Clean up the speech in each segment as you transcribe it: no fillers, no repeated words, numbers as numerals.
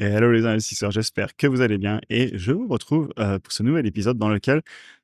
Et hello les investisseurs, j'espère que vous allez bien et je vous retrouve pour ce nouvel épisode dans lequel,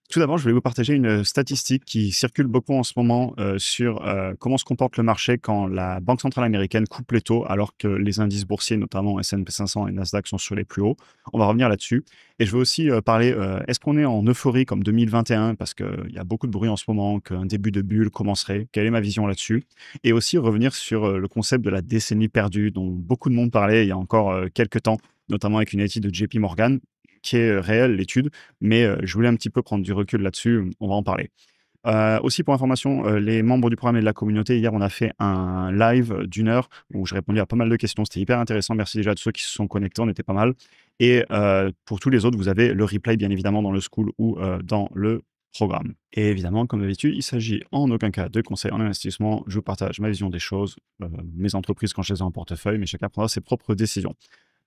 tout d'abord, je voulais vous partager une statistique qui circule beaucoup en ce moment sur comment se comporte le marché quand la Banque centrale américaine coupe les taux alors que les indices boursiers, notamment S&P 500 et Nasdaq, sont sur les plus hauts. On va revenir là-dessus. Et je veux aussi parler, est-ce qu'on est en euphorie comme 2021 parce qu'il y a beaucoup de bruit en ce moment, qu'un début de bulle commencerait. Quelle est ma vision là-dessus? Et aussi revenir sur le concept de la décennie perdue dont beaucoup de monde parlait il y a encore quelques temps, notamment avec une étude de JP Morgan, qui est réelle, l'étude, mais je voulais un petit peu prendre du recul là-dessus, on va en parler. Aussi pour information, les membres du programme et de la communauté, hier, on a fait un live d'une heure où je répondais à pas mal de questions. C'était hyper intéressant. Merci déjà à tous ceux qui se sont connectés, on était pas mal. Et pour tous les autres, vous avez le replay, bien évidemment, dans le school ou dans le programme. Et évidemment, comme d'habitude, il s'agit en aucun cas de conseils en investissement. Je vous partage ma vision des choses, mes entreprises quand je les ai en portefeuille, mais chacun prendra ses propres décisions.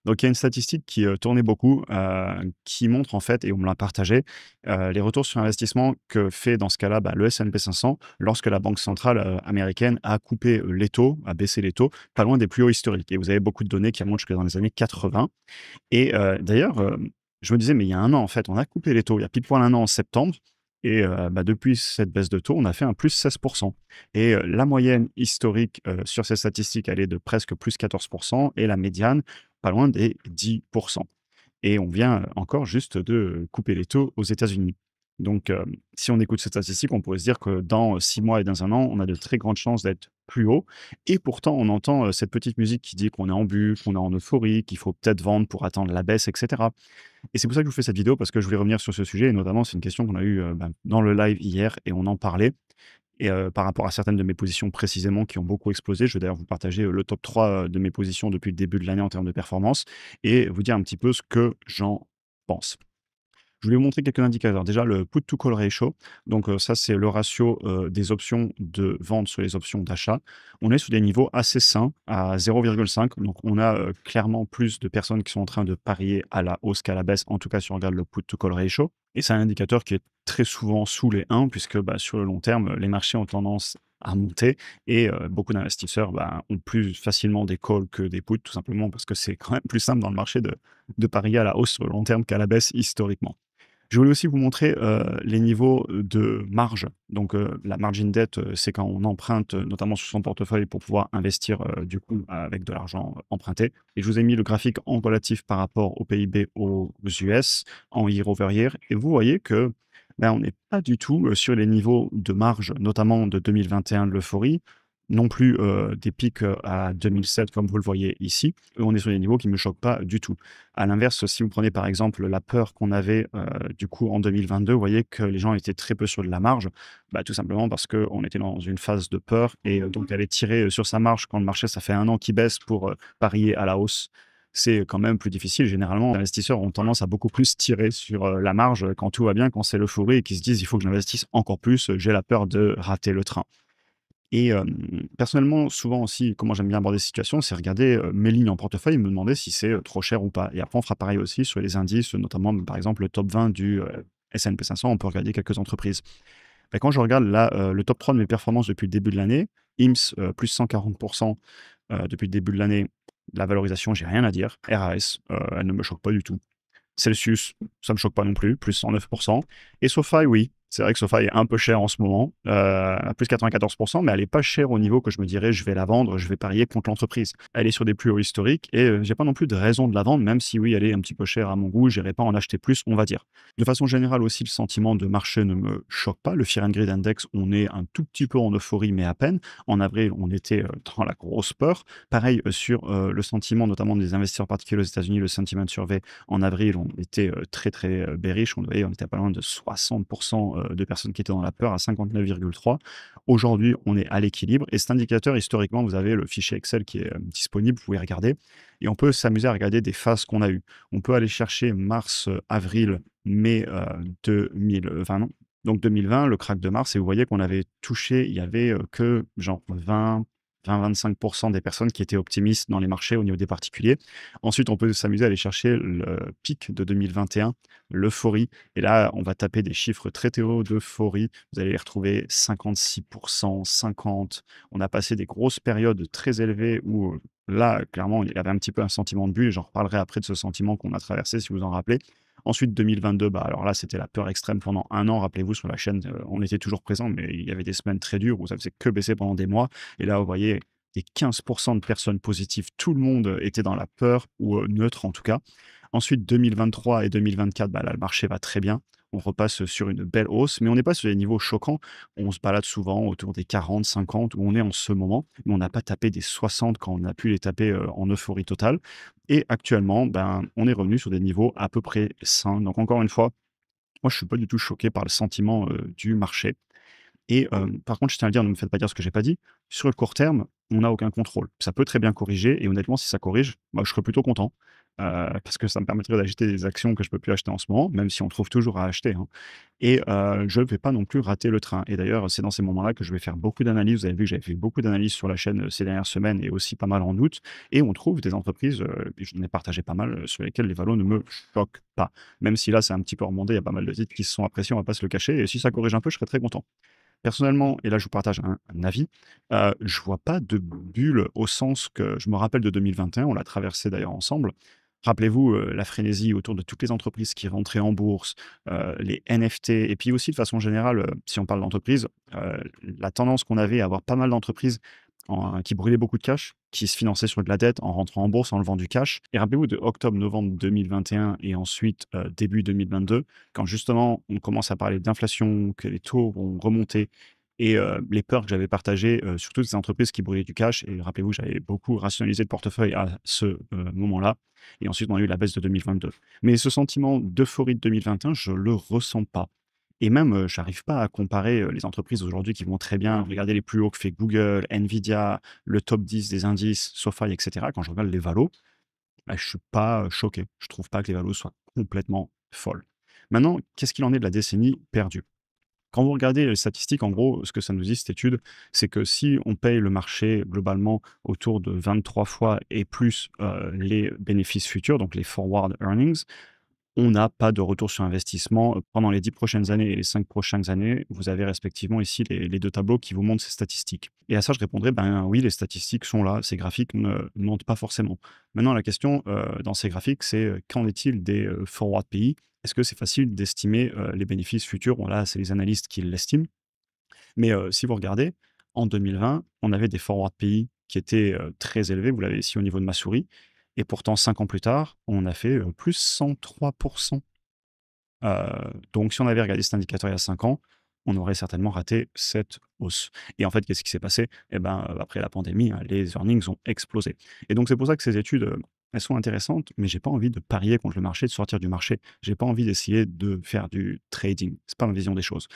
Donc il y a une statistique qui, tournait beaucoup, qui montre en fait et on me l'a partagé, les retours sur investissement que fait dans ce cas-là, le S&P 500 lorsque la banque centrale, américaine a coupé, les taux, a baissé les taux, pas loin des plus hauts historiques et vous avez beaucoup de données qui remontent jusque dans les années 80 et d'ailleurs, je me disais: «Mais il y a un an en fait, on a coupé les taux, il y a pile poil un an en septembre et depuis cette baisse de taux, on a fait un plus 16 et la moyenne historique, sur ces statistiques, elle est de presque plus 14 et la médiane, pas loin des 10 et on vient encore juste de couper les taux aux États-Unis. Donc, si on écoute cette statistique, on pourrait se dire que dans 6 mois et dans un an, on a de très grandes chances d'être plus haut et pourtant on entend, cette petite musique qui dit qu'on est en bulle, qu'on est en euphorie, qu'il faut peut-être vendre pour attendre la baisse et cetera et c'est pour ça que je vous fais cette vidéo parce que je voulais revenir sur ce sujet et notamment c'est une question qu'on a eue, dans le live hier et on en parlait et par rapport à certaines de mes positions précisément qui ont beaucoup explosé. Je vais d'ailleurs vous partager, le top 3 de mes positions depuis le début de l'année en termes de performance et vous dire un petit peu ce que j'en pense. Je voulais vous montrer quelques indicateurs. Déjà, le put to call ratio. Donc, ça, c'est le ratio des options de vente sur les options d'achat. On est sur des niveaux assez sains à 0,5. Donc, on a clairement plus de personnes qui sont en train de parier à la hausse qu'à la baisse, en tout cas si on regarde le put to call ratio. Et c'est un indicateur qui est très souvent sous les 1, puisque sur le long terme, les marchés ont tendance à monter et beaucoup d'investisseurs ont plus facilement des calls que des puts, tout simplement parce que c'est quand même plus simple dans le marché de parier à la hausse sur le long terme qu'à la baisse historiquement. Je voulais aussi vous montrer, les niveaux, de marge. Donc, la margin debt, c'est quand on emprunte, notamment sur son portefeuille pour pouvoir investir, du coup, avec de l'argent, emprunté et je vous ai mis le graphique en relatif par rapport au PIB aux US, en year over year et vous voyez que, on n'est pas du tout, sur les niveaux de marge, notamment de 2021 de l'euphorie, non plus, des pics, à 2007 comme vous le voyez ici. On est sur des niveaux qui ne me choquent pas du tout. À l'inverse, si vous prenez par exemple la peur qu'on avait du coup en 2022, vous voyez que les gens étaient très peu sur de la marge, tout simplement parce qu'on était dans une phase de peur et donc aller tirer sur sa marge quand le marché, ça fait un an qu'il baisse pour parier à la hausse, c'est quand même plus difficile. Généralement, les investisseurs ont tendance à beaucoup plus tirer sur la marge quand tout va bien, quand c'est l'euphorie et qu'ils se disent il faut que j'investisse encore plus, j'ai la peur de rater le train. Et personnellement, souvent aussi, comment j'aime bien aborder ces situations, c'est regarder, mes lignes en portefeuille et me demander si c'est, trop cher ou pas. Et après, on fera pareil aussi sur les indices, notamment, par exemple, le top 20 du, S&P 500, on peut regarder quelques entreprises. Quand je regarde là, le top 3 de mes performances depuis le début de l'année, IMS, plus 140 depuis le début de l'année. La valorisation, j'ai rien à dire. RAS, elle ne me choque pas du tout. Celsius, ça me choque pas non plus, plus 109 et SoFi, oui, c'est vrai que SoFi est un peu cher en ce moment, à plus 94 mais elle est pas chère au niveau que je me dirais: «Je vais la vendre, je vais parier contre l'entreprise». Elle est sur des plus hauts historiques et j'ai pas non plus de raison de la vendre, même si oui, elle est un petit peu chère à mon goût, j'irai pas en acheter plus, on va dire. De façon générale aussi, le sentiment de marché ne me choque pas. Le Fear and Greed Index, on est un tout petit peu en euphorie, mais à peine. En avril, on était, dans la grosse peur. Pareil, sur, le sentiment notamment des investisseurs particuliers aux États-Unis, le Sentiment Survey en avril, on était très, très bearish. On était pas loin de 60 de personnes qui étaient dans la peur à 59,3. Aujourd'hui, on est à l'équilibre et cet indicateur, historiquement, vous avez le fichier Excel qui est disponible, vous pouvez regarder et on peut s'amuser à regarder des phases qu'on a eues. On peut aller chercher mars, avril, mai 2020, non, donc 2020, le crack de mars, et vous voyez qu'on avait touché, il y avait que genre 20-25% des personnes qui étaient optimistes dans les marchés au niveau des particuliers. Ensuite, on peut s'amuser à aller chercher le pic de 2021, l'euphorie. Et là, on va taper des chiffres très hauts d'euphorie. Vous allez les retrouver 56%, 50%. On a passé des grosses périodes très élevées où là, clairement, il y avait un petit peu un sentiment de bulle et j'en reparlerai après de ce sentiment qu'on a traversé, si vous en rappelez. Ensuite, 2022, bah, alors là, c'était la peur extrême pendant un an. Rappelez-vous, sur la chaîne, on était toujours présents, mais il y avait des semaines très dures où ça faisait que baisser pendant des mois. Et là, vous voyez, les 15% de personnes positives, tout le monde était dans la peur ou neutre en tout cas. Ensuite, 2023 et 2024, bah, là, le marché va très bien. On repasse sur une belle hausse, mais on n'est pas sur des niveaux choquants. On se balade souvent autour des 40, 50 où on est en ce moment, mais on n'a pas tapé des 60 quand on a pu les taper en euphorie totale. Et actuellement, ben, on est revenu sur des niveaux à peu près sains. Donc encore une fois, moi je suis pas du tout choqué par le sentiment du marché. Et par contre, je tiens à le dire, ne me faites pas dire ce que j'ai pas dit. Sur le court terme, on n'a aucun contrôle. Ça peut très bien corriger et honnêtement, si ça corrige, moi, je serais plutôt content, parce que ça me permettrait d'acheter des actions que je peux plus acheter en ce moment, même si on trouve toujours à acheter, hein. Et je ne vais pas non plus rater le train. Et d'ailleurs, c'est dans ces moments-là que je vais faire beaucoup d'analyses. Vous avez vu que j'avais fait beaucoup d'analyses sur la chaîne, ces dernières semaines et aussi pas mal en août et on trouve des entreprises, et j'en ai partagé pas mal, sur lesquelles les valos ne me choquent pas. Même si là, c'est un petit peu remonté, il y a pas mal de titres qui se sont appréciés, on va pas se le cacher et si ça corrige un peu, je serais très content. Personnellement, et là je vous partage un avis, je vois pas de bulle au sens que je me rappelle de 2021, on l'a traversé d'ailleurs ensemble. Rappelez-vous, la frénésie autour de toutes les entreprises qui rentraient en bourse, les NFT et puis aussi de façon générale, si on parle d'entreprise, la tendance qu'on avait à avoir pas mal d'entreprises qui brûlaient beaucoup de cash, qui se finançaient sur de la dette en rentrant en bourse, en levant du cash. Et rappelez-vous de octobre-novembre 2021 et ensuite début 2022, quand justement on commence à parler d'inflation, que les taux vont remonter et les peurs que j'avais partagées sur toutes ces entreprises qui brûlaient du cash. Et rappelez-vous, j'avais beaucoup rationalisé le portefeuille à ce moment-là. Et ensuite, on a eu la baisse de 2022. Mais ce sentiment d'euphorie de 2021, je le ressens pas. Et même, j'arrive pas à comparer les entreprises aujourd'hui qui vont très bien. Regardez les plus hauts que fait Google, Nvidia, le top 10 des indices, SoFi, etc. Quand je regarde les valos, bah, je suis pas choqué. Je trouve pas que les valos soient complètement folles. Maintenant, qu'est-ce qu'il en est de la décennie perdue? Quand vous regardez les statistiques, en gros, ce que ça nous dit, cette étude, c'est que si on paye le marché globalement autour de 23 fois et plus les bénéfices futurs, donc les forward earnings, on n'a pas de retour sur investissement pendant les 10 prochaines années et les 5 prochaines années. Vous avez respectivement ici les 2 tableaux qui vous montrent ces statistiques. Et à ça, je répondrai, ben oui, les statistiques sont là, ces graphiques ne mentent pas forcément. Maintenant, la question dans ces graphiques, c'est qu'en est-il des forward pays? Est-ce que c'est facile d'estimer les bénéfices futurs? Bon, là, c'est les analystes qui l'estiment. Mais si vous regardez, en 2020, on avait des forward pays qui étaient très élevés. Vous l'avez ici au niveau de ma souris. Et pourtant, 5 ans plus tard, on a fait plus 103%. Donc si on avait regardé cet indicateur il y a 5 ans, on aurait certainement raté cette hausse. Et en fait, qu'est-ce qui s'est passé? Eh ben, après la pandémie, hein, les earnings ont explosé. Et donc c'est pour ça que ces études, elles sont intéressantes, mais j'ai pas envie de parier contre le marché, de sortir du marché. J'ai pas envie d'essayer de faire du trading. C'est pas ma vision des choses.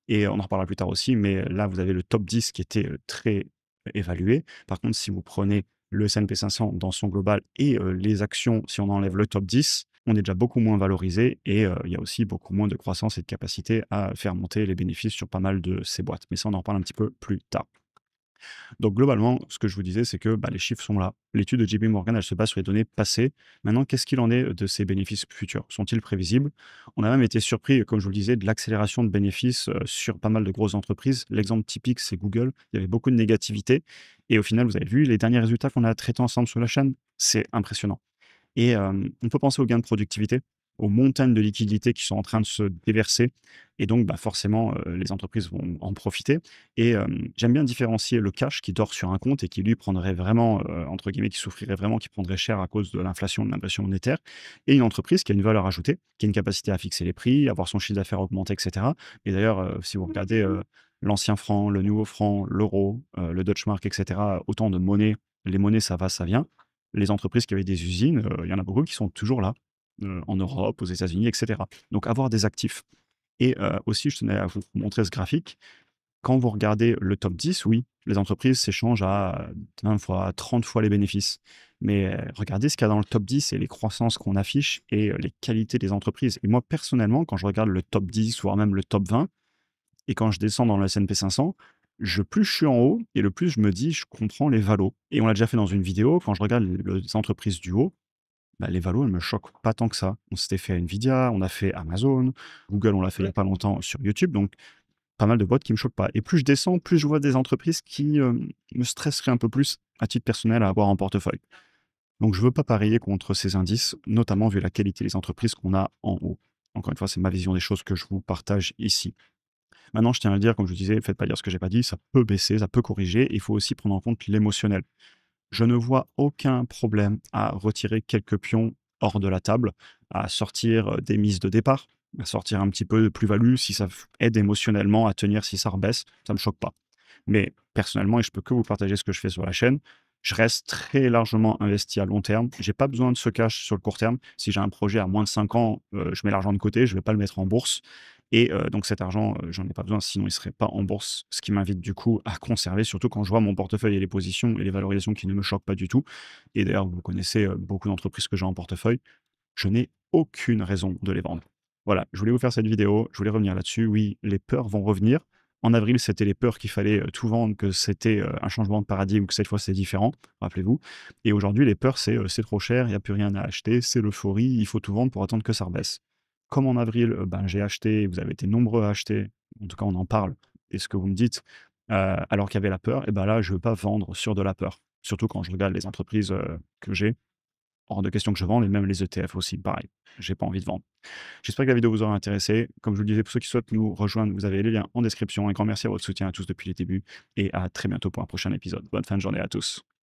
Et on en reparlera plus tard aussi, mais là, vous avez le top 10 qui était, très évalué. Par contre, si vous prenez le S&P 500 dans son global et les actions, si on enlève le top 10, on est déjà beaucoup moins valorisé et il y a aussi beaucoup moins de croissance et de capacité à faire monter les bénéfices sur pas mal de ces boîtes. Mais ça, on en reparle un petit peu plus tard. Donc globalement, ce que je vous disais, c'est que bah, les chiffres sont là. L'étude de JP Morgan, elle se base sur les données passées. Maintenant, qu'est-ce qu'il en est de ces bénéfices futurs? Sont-ils prévisibles? On a même été surpris, comme je vous le disais, de l'accélération de bénéfices sur pas mal de grosses entreprises. L'exemple typique, c'est Google. Il y avait beaucoup de négativité. Et au final, vous avez vu les derniers résultats qu'on a traités ensemble sur la chaîne. C'est impressionnant. Et on peut penser aux gains de productivité, aux montagnes de liquidités qui sont en train de se déverser et donc bah, forcément, les entreprises vont en profiter et j'aime bien différencier le cash qui dort sur un compte et qui lui prendrait vraiment, entre guillemets, qui souffrirait vraiment, qui prendrait cher à cause de l'inflation, de l'inflation monétaire et une entreprise qui a une valeur ajoutée, qui a une capacité à fixer les prix, à voir son chiffre d'affaires augmenter et cetera et d'ailleurs, si vous regardez, l'ancien franc, le nouveau franc, l'euro, le Deutsche Mark et cetera, autant de monnaies, les monnaies ça va, ça vient. Les entreprises qui avaient des usines, il y en a beaucoup qui sont toujours là, en Europe, aux États-Unis et cetera. Donc avoir des actifs et aussi je tenais à vous montrer ce graphique. Quand vous regardez le top 10, oui, les entreprises s'échangent à 20 fois, 30 fois les bénéfices. Mais regardez ce qu'il y a dans le top 10 et les croissances qu'on affiche et les qualités des entreprises. Et moi, personnellement, quand je regarde le top 10, voire même le top 20, et quand je descends dans le S&P 500, plus je suis en haut et le plus je me dis: «Je comprends les valos» et on l'a déjà fait dans une vidéo, quand je regarde les entreprises du haut, bah, les valos, elles me choquent pas tant que ça. On s'était fait Nvidia, on a fait Amazon, Google, on l'a fait il y a pas longtemps sur YouTube, donc pas mal de boîtes qui me choquent pas. Et plus je descends, plus je vois des entreprises qui me stresseraient un peu plus à titre personnel à avoir en portefeuille. Donc je veux pas parier contre ces indices, notamment vu la qualité des entreprises qu'on a en haut. Encore une fois, c'est ma vision des choses que je vous partage ici. Maintenant, je tiens à le dire, comme je vous disais, faites pas dire ce que j'ai pas dit, ça peut baisser, ça peut corriger, il faut aussi prendre en compte l'émotionnel. Je ne vois aucun problème à retirer quelques pions hors de la table, à sortir des mises de départ, à sortir un petit peu de plus-value si ça aide émotionnellement à tenir si ça rebaisse, ça me choque pas. Mais personnellement, et je peux que vous partager ce que je fais sur la chaîne, je reste très largement investi à long terme. J'ai pas besoin de ce cash sur le court terme. Si j'ai un projet à moins de 5 ans, je mets l'argent de côté, je vais pas le mettre en bourse. Et donc cet argent, j'en ai pas besoin, sinon il serait pas en bourse. Ce qui m'invite du coup à conserver, surtout quand je vois mon portefeuille et les positions et les valorisations qui ne me choquent pas du tout. Et d'ailleurs, vous connaissez beaucoup d'entreprises que j'ai en portefeuille. Je n'ai aucune raison de les vendre. Voilà, je voulais vous faire cette vidéo, je voulais revenir là-dessus. Oui, les peurs vont revenir. En avril, c'était les peurs qu'il fallait tout vendre, que c'était un changement de paradigme, que cette fois c'est différent, rappelez-vous. Et aujourd'hui, les peurs, c'est trop cher, il n'y a plus rien à acheter, c'est l'euphorie, il faut tout vendre pour attendre que ça rebaisse. Comme en avril, ben, j'ai acheté, vous avez été nombreux à acheter, en tout cas on en parle, et ce que vous me dites, alors qu'il y avait la peur, et ben là, je ne veux pas vendre sur de la peur. Surtout quand je regarde les entreprises que j'ai, hors de question que je vende, et même les ETF aussi, pareil. J'ai pas envie de vendre. J'espère que la vidéo vous aura intéressé. Comme je vous le disais, pour ceux qui souhaitent nous rejoindre, vous avez les liens en description. Un grand merci à votre soutien à tous depuis les débuts et à très bientôt pour un prochain épisode. Bonne fin de journée à tous.